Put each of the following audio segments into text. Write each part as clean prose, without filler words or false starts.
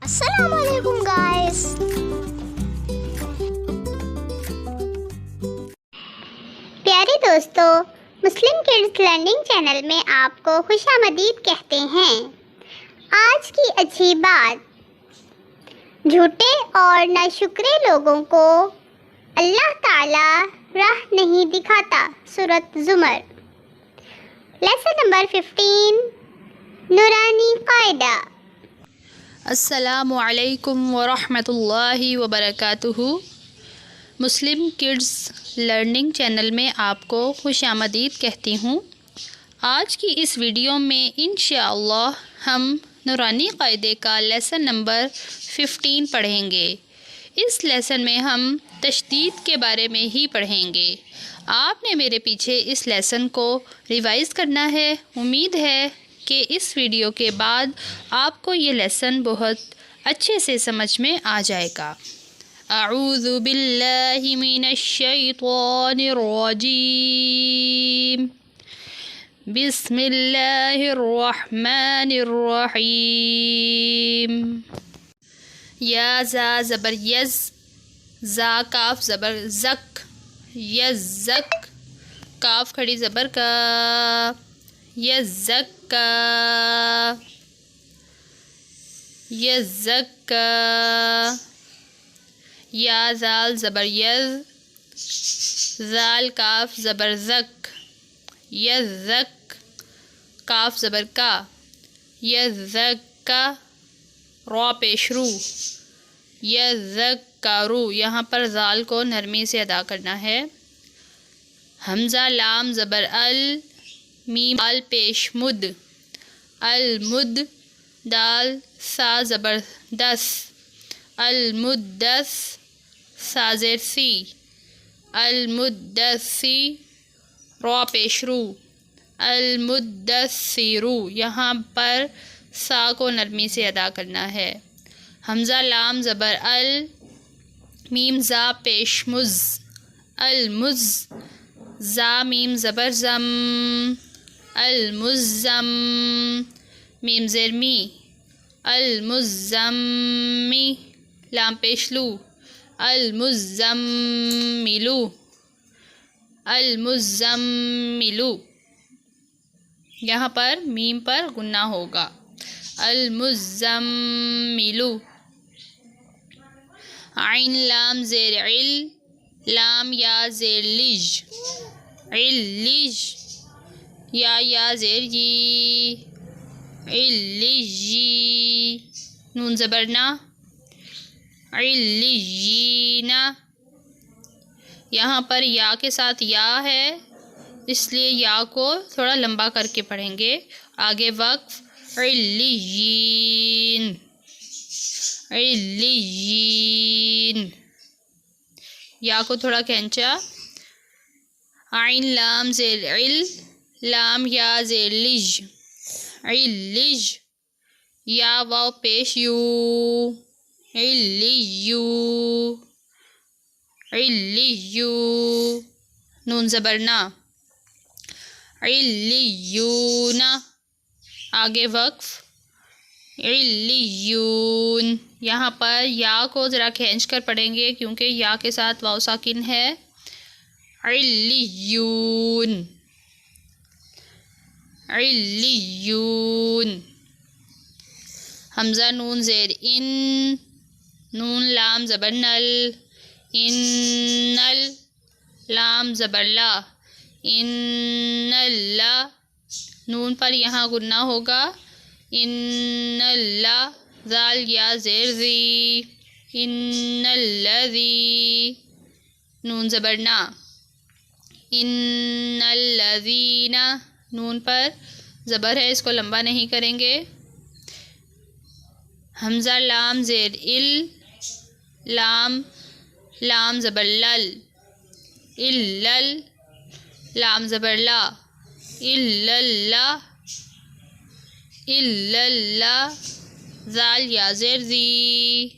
السلام علیکم گائز، پیارے دوستو، مسلم کڈز لرننگ چینل میں آپ کو خوش آمدید کہتے ہیں۔ آج کی اچھی بات، جھوٹے اور ناشکرے لوگوں کو اللہ تعالی راہ نہیں دکھاتا۔ سورۃ زمر، لیسن نمبر 15، نورانی قاعدہ۔ السلام علیکم ورحمۃ اللہ وبرکاتہ۔ مسلم کڈز لرننگ چینل میں آپ کو خوش آمدید کہتی ہوں۔ آج کی اس ویڈیو میں انشاءاللہ ہم نورانی قاعدے کا لیسن نمبر 15 پڑھیں گے۔ اس لیسن میں ہم تشدید کے بارے میں ہی پڑھیں گے۔ آپ نے میرے پیچھے اس لیسن کو ریوائز کرنا ہے۔ امید ہے کہ اس ویڈیو کے بعد آپ کو یہ لیسن بہت اچھے سے سمجھ میں آ جائے گا۔ اعوذ باللہ من الشیطان الرجیم، بسم اللہ الرحمن الرحیم۔ یا زا زبر یز، زا کاف زبر زک، یزک، کاف کھڑی زبر کا، یزکا، یزکا۔ یا زال زبر یز، زال کاف زبر زک، یزک، کاف زبر کا، یزکا، را پیش رو، یزکارو۔ یہاں پر زال کو نرمی سے ادا کرنا ہے۔ حمزہ لام زبر ال، میم دال پیش مد، المد، دال سا زبر دس، المدس، سا زیر سی، المدسی، را پیش رو، المدثرو۔ یہاں پر سا کو نرمی سے ادا کرنا ہے۔ حمزہ لام زبر ال، میم زا پیش مز، المز، زا میم زبر زم، المزم، میم زیر می، المزمی، لام پیش لو، المزملو، المزملو۔ یہاں پر میم پر غنہ ہوگا، المزملو۔ عین لام زیر عل، لام یا زیر لج، علج، یا زیر یی، علیجی، نون زبر نا، علیجینا۔ یہاں پر یا کے ساتھ یا ہے، اس لیے یا کو تھوڑا لمبا کر کے پڑھیں گے۔ آگے وقف، علیجین، علیجین۔ یا کو تھوڑا کھینچا۔ عین لام زیر عل، لام یا زیر لج، علج، یا واو پیش یو، علیو، علیو، نون زبر نا، علیونا۔ آگے وقف، علیون۔ یہاں پر یا کو ذرا کھینچ کر پڑھیں گے کیونکہ یا کے ساتھ واو ساکن ہے۔ علیون، علیون۔ حمزہ نون زیر ان، نون لام زبر نل، انل، لام زبر لا، انلا، نون پر یہاں غنہ ہوگا، انلا، زال یا زیر زی، انلذی، نون زبر نا، انلذین، نون پر زبر ہے، اس کو لمبا نہیں کریں گے۔ حمزہ لام زیر ال، لام، لام زبر لل، اللل، لام زبر لا، الللہ، الللہ، زال یا زیر زی،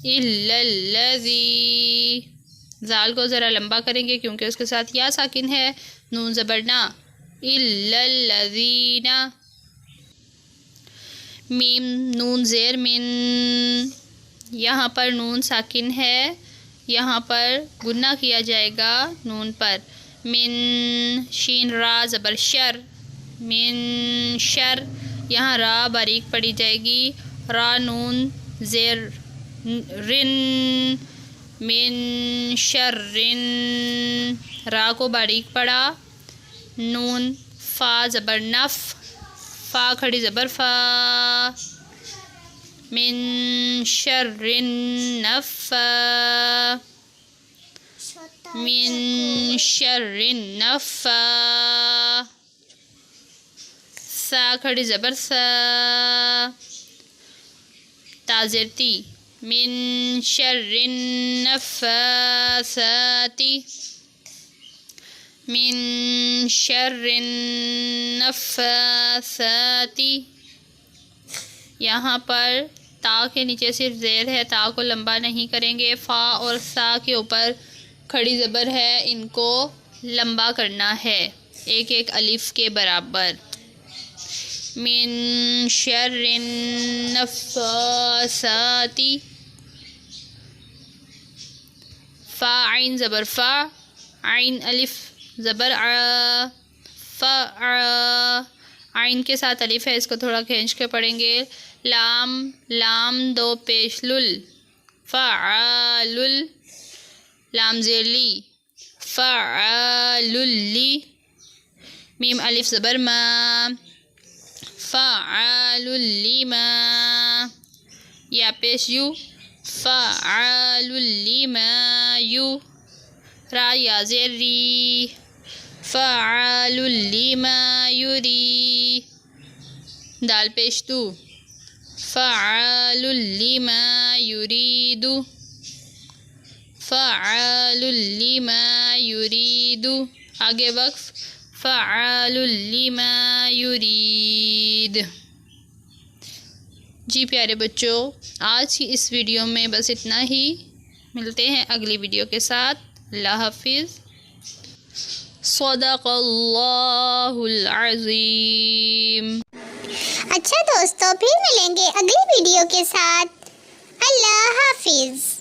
الللذی۔ زال کو ذرا لمبا کریں گے کیونکہ اس کے ساتھ یا ساکن ہے۔ نون زبر نا، الللذین۔ میم نون زیر من، یہاں پر نون ساکن ہے، یہاں پر گنہ کیا جائے گا نون پر. من، شین را زبر شر، من شر، یہاں را باریک پڑھی جائے گی، را نون زیر رن، من شر رن، را کو باریک پڑھا، نون فا زبر نف، فا کھڑی زبر فا، من شر النفا، من شر النفا، سا کھڑی زبر سا، تا زیر تی، من شر النفاثات، من شر النفاثات. یہاں پر تا کے نیچے صرف زیر ہے، تا کو لمبا نہیں کریں گے. فا اور سا کے اوپر کھڑی زبر ہے، ان کو لمبا کرنا ہے ایک ایک الف کے برابر. من شر النفاثات، فا عین زبر فا، عین الف زبر ع، فا ع، عین کے ساتھ الف ہے، اس کو تھوڑا کھینچ کے پڑھیں گے. لام، لام دو پیش لل، فعالل، لام زیر لی، فعالل لی. میم الف زبر ما، فعالل لما، یا پیش یو، فعالل لما یو. را یا زیر ری، فعالل لما یری. دال پیش دو، فعال لما يريد، فعال لما يريد. آگے وقف، فعال لما يريد. جی پیارے بچوں، آج کی اس ویڈیو میں بس اتنا ہی. ملتے ہیں اگلی ویڈیو کے ساتھ. اللہ حافظ. صدق اللہ العظیم. اچھا دوستوں، پھر ملیں گے اگلی ویڈیو کے ساتھ. اللہ حافظ.